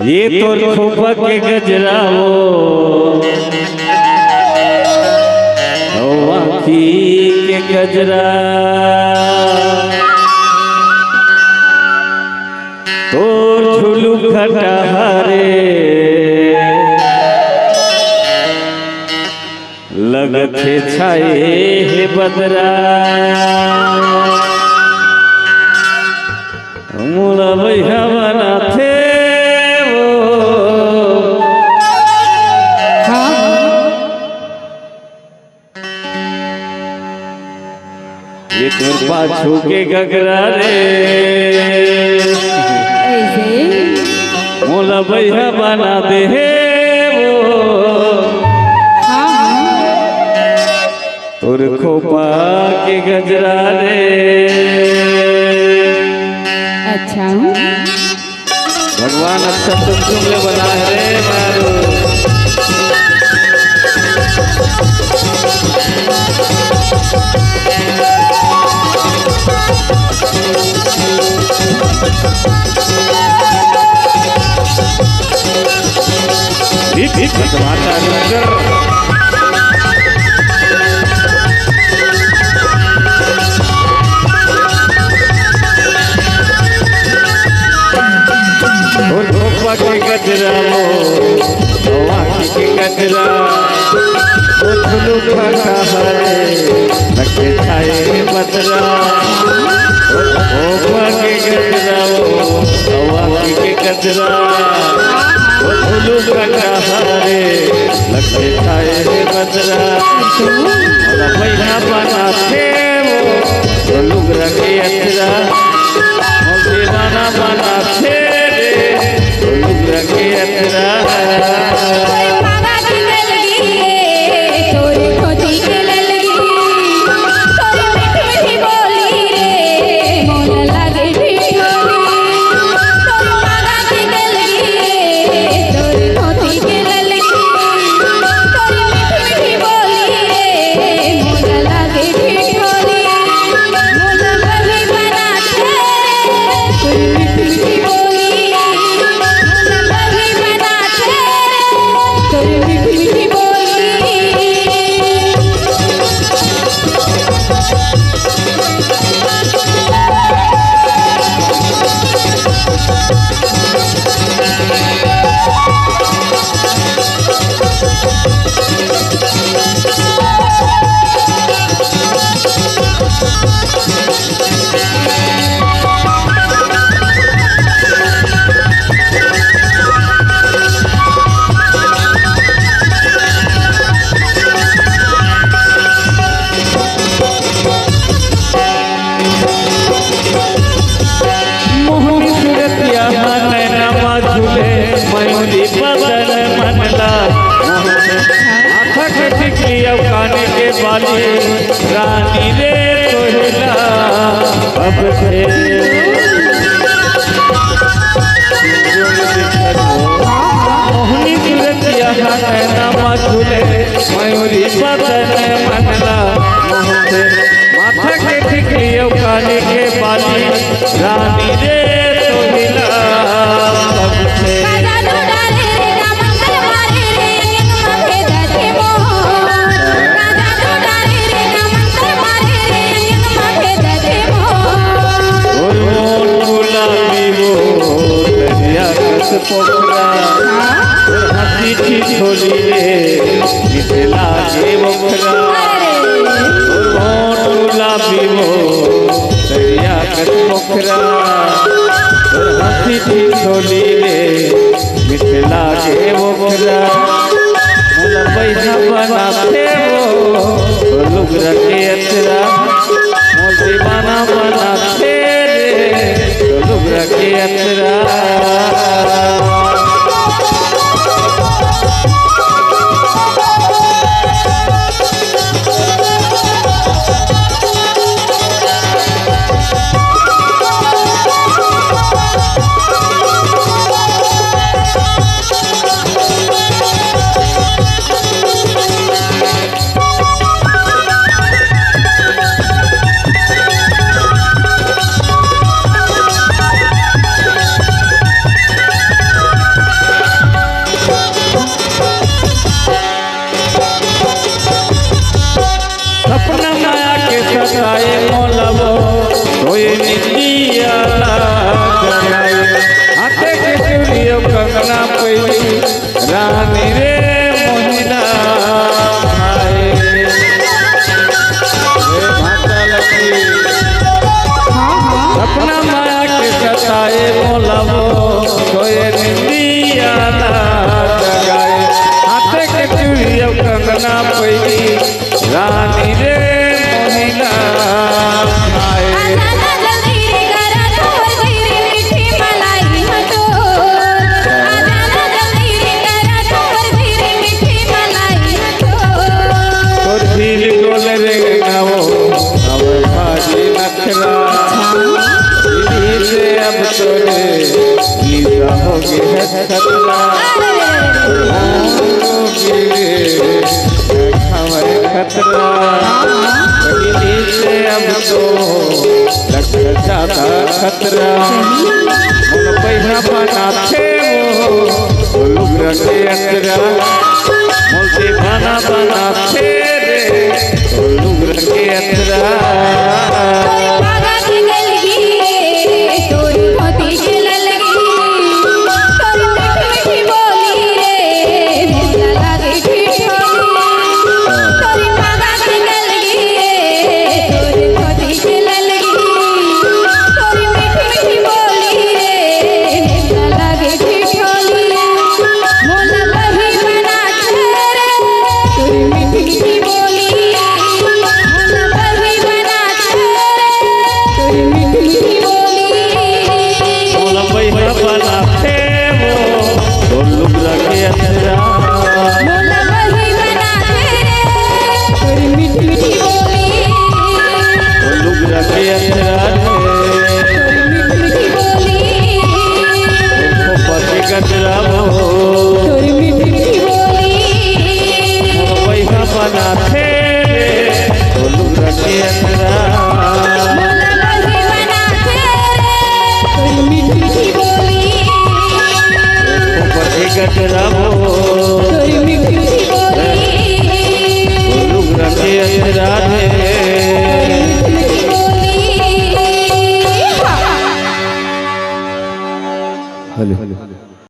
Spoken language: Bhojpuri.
ये तो खोपा के गजरा वो आँखी के गजरा तोर झुलू खटारे लगते छाए हे बदरा मुला भैया बनाते ये तोर पाछू के गगरा रे मोला भैया बना दे तोर खोपा के गजरा रे। अच्छा भगवान अच्छा तुमले बना है रे मारो। और खोपा के गजरा वो आँखी के गजरा वो झुलू खटारे लगते छाए बदरा खोपा के गजरा वो आँखी के गजरा वो झुलू खटारे लगते छाए बदरा मोला भैया बनाते वो लुगरा के अचरा दीवाना बनाते लुगरा के अचरा रानी रे तोहिला अब से मोहनी सूरतिया नैना मधुले मयूरी बदन मनला माथा के ठिकरिया काने के बाली रानी रे तोहिला अब से पोखरा हंसी थी छोली रे मिथिला के बोखरा गुलाबी वो दरिया का पोखरा हंसी थी छोली रे मिथिला के बोखरा मोला पैसा बनाते वो लुगरा के अचरा मोल दीवाना बनाते रे लुगरा के अचरा। हाथे के चूड़ियों कंगना पहली रानी रे मोहिना भाई माता लगी अपना माया के सताए मोलावो सोए निंदिया ना जगाए हाथे के चूड़ियों कंगना पहली रानी रे मोहिना भाई अब तोरे लीला हो गए खतरा हमारे खतरा से अब तो लग जाता खतरा मन पैसा बनाते वो लोग रखे अंतरा मुझे खाना बनाते रे वो लोग रखे अंतरा